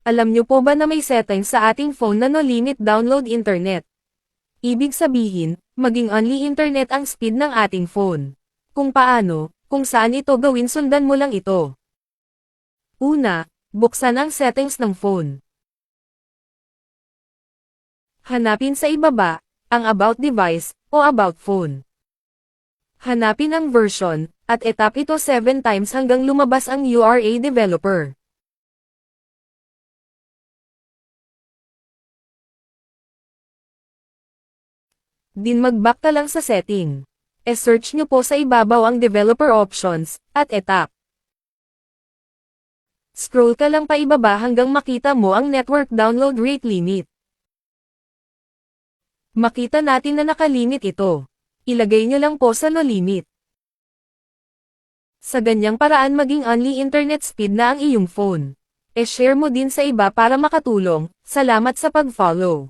Alam nyo po ba na may settings sa ating phone na no limit download internet? Ibig sabihin, maging only internet ang speed ng ating phone. Kung paano, kung saan ito gawin sundan mo lang ito. Una, buksan ang settings ng phone. Hanapin sa ibaba, ang About Device, o About Phone. Hanapin ang version, at etap ito 7 times hanggang lumabas ang URA developer. Din mag-back ka lang sa setting. E-search nyo po sa ibabaw ang developer options, at etap. Scroll ka lang pa ibaba hanggang makita mo ang network download rate limit. Makita natin na nakalimit ito. Ilagay nyo lang po sa no limit. Sa ganyang paraan maging only internet speed na ang iyong phone. E-share mo din sa iba para makatulong. Salamat sa pag-follow.